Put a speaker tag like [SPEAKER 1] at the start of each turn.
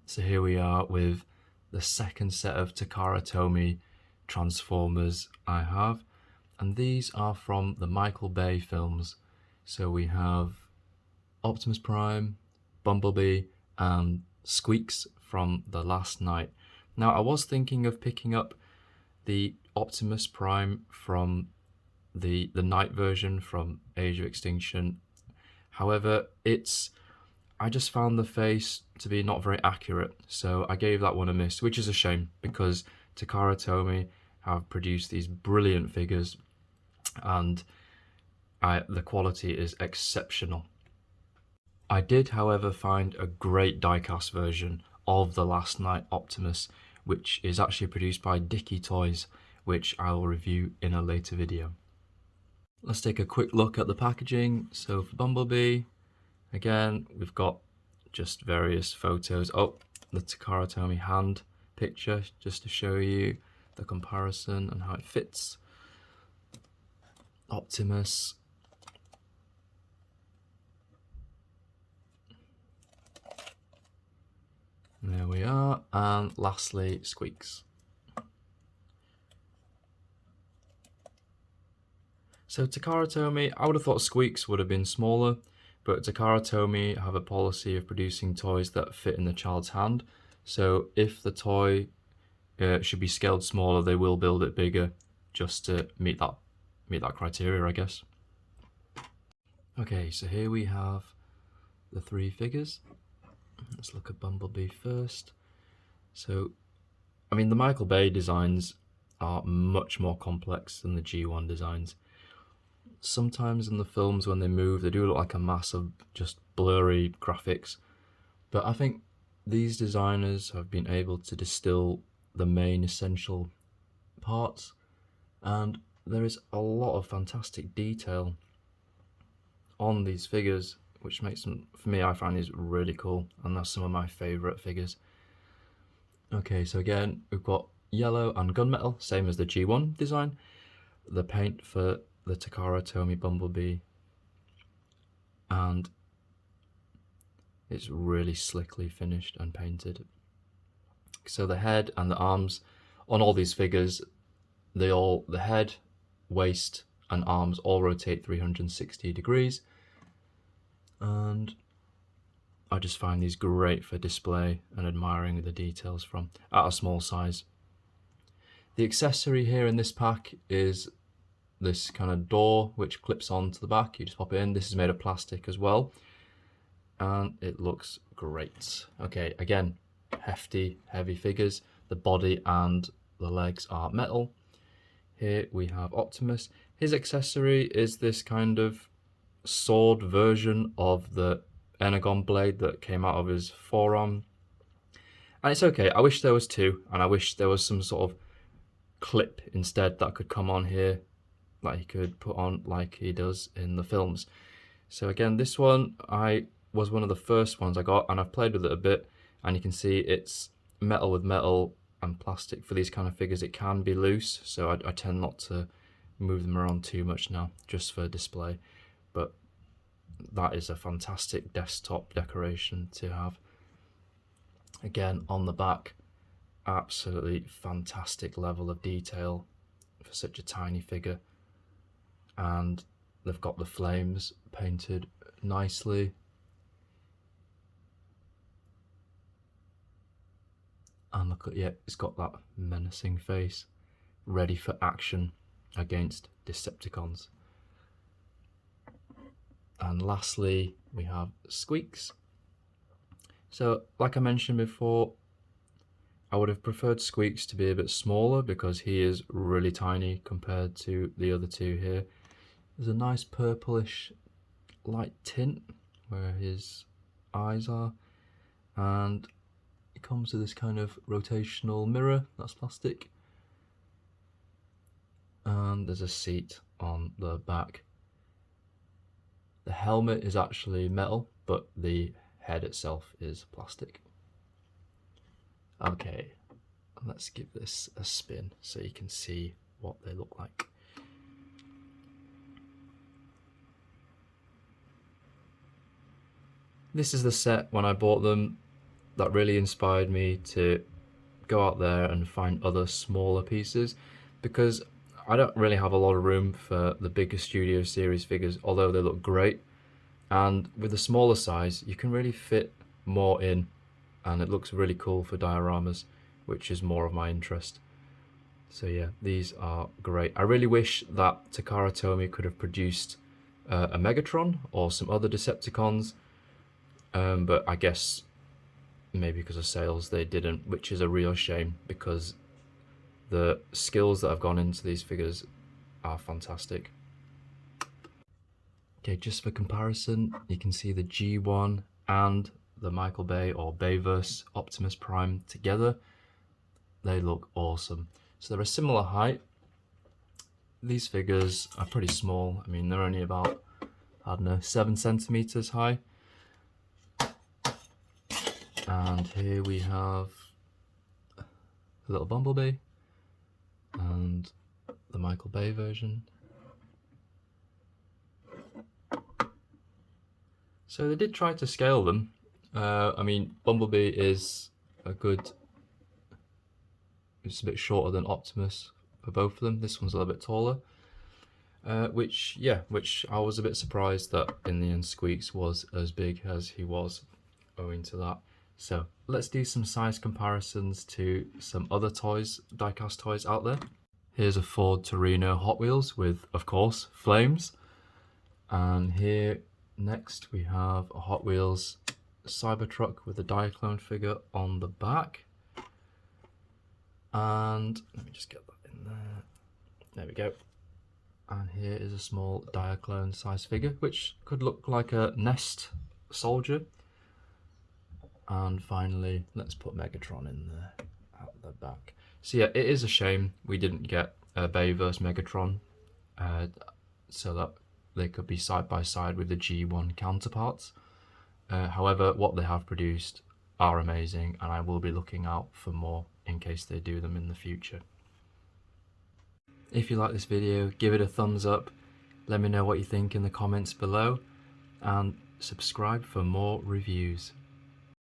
[SPEAKER 1] So here we are with the second set of Takara Tomy Transformers I have, and these are from the Michael Bay films. So we have Optimus Prime, Bumblebee, and Sqweeks from The Last Night. Now I was thinking of picking up the Optimus Prime from the night version from Age of Extinction. However, I just found the face to be not very accurate, so I gave that one a miss, which is a shame because Takara Tomy have produced these brilliant figures and the quality is exceptional. I did, however, find a great diecast version of The Last Night Optimus, which is actually produced by Dicky Toys, which I will review in a later video. Let's take a quick look at the packaging. So for Bumblebee, again, we've got just various photos. Oh, the Takara Tomy hand picture, just to show you the comparison and how it fits. Optimus. There we are. And lastly, Sqweeks. So Takara Tomy, I would have thought Sqweeks would have been smaller, but Takara Tomy have a policy of producing toys that fit in the child's hand. So if the toy should be scaled smaller, they will build it bigger just to meet that criteria, I guess. Okay, so here we have the three figures. Let's look at Bumblebee first. So, I mean, the Michael Bay designs are much more complex than the G1 designs. Sometimes in the films when they move, they do look like a mass of just blurry graphics. But I think these designers have been able to distill the main essential parts, and there is a lot of fantastic detail on these figures, which makes them, for me, I find these really cool, and they're some of my favourite figures. Okay, so again, we've got yellow and gunmetal, same as the G1 design. The paint for the Takara Tomy Bumblebee, and it's really slickly finished and painted. So the head and the arms on all these figures, the head, waist and arms all rotate 360 degrees, and I just find these great for display and admiring the details from at a small size. The accessory here in this pack is this kind of door which clips onto the back. You just pop it in. This is made of plastic as well, and it looks great. Okay, again, hefty, heavy figures. The body and the legs are metal. Here we have Optimus. His accessory is this kind of sword version of the Energon blade that came out of his forearm, and it's okay. I wish there was two, and I wish there was some sort of clip instead that could come on here that he could put on like he does in the films. So again, this one was one of the first ones I got, and I've played with it a bit, and you can see it's metal with metal and plastic. For these kind of figures it can be loose, so I tend not to move them around too much now, just for display. But that is a fantastic desktop decoration to have. Again, on the back, absolutely fantastic level of detail for such a tiny figure, and they've got the flames painted nicely. And look at, yeah, it's got that menacing face, ready for action against Decepticons. And lastly, we have Sqweeks. So, like I mentioned before, I would have preferred Sqweeks to be a bit smaller because he is really tiny compared to the other two here. There's a nice purplish light tint where his eyes are, and it comes with this kind of rotational mirror that's plastic, and there's a seat on the back. The helmet is actually metal, but the head itself is plastic. Okay, let's give this a spin so you can see what they look like. This is the set when I bought them. that really inspired me to go out there and find other smaller pieces, because I don't really have a lot of room for the bigger Studio Series figures, although they look great. And with the smaller size, you can really fit more in, and it looks really cool for dioramas, which is more of my interest. So yeah, these are great. I really wish that Takara Tomy could have produced a Megatron or some other Decepticons, but I guess maybe because of sales they didn't, which is a real shame, because the skills that have gone into these figures are fantastic. Okay, just for comparison, you can see the G1 and the Michael Bay or Bayverse Optimus Prime together. They look awesome. So they're a similar height. These figures are pretty small. I mean, they're only about, I don't know, 7 centimeters high. And here we have a little Bumblebee and the Michael Bay version. So they did try to scale them. I mean, Bumblebee is it's a bit shorter than Optimus for both of them. This one's a little bit taller. Which I was a bit surprised that in the end Sqweeks was as big as he was, owing to that. So let's do some size comparisons to some other toys, diecast toys out there. Here's a Ford Torino Hot Wheels with, of course, flames. And here next we have a Hot Wheels Cybertruck with a Diaclone figure on the back. And let me just get that in there. There we go. And here is a small Diaclone size figure, which could look like a Nest soldier. And finally, let's put Megatron in there at the back. So yeah, it is a shame we didn't get a Bayverse Megatron, so that they could be side by side with the G1 counterparts. However, what they have produced are amazing, and I will be looking out for more in case they do them in the future. If you like this video, give it a thumbs up, let me know what you think in the comments below, and subscribe for more reviews.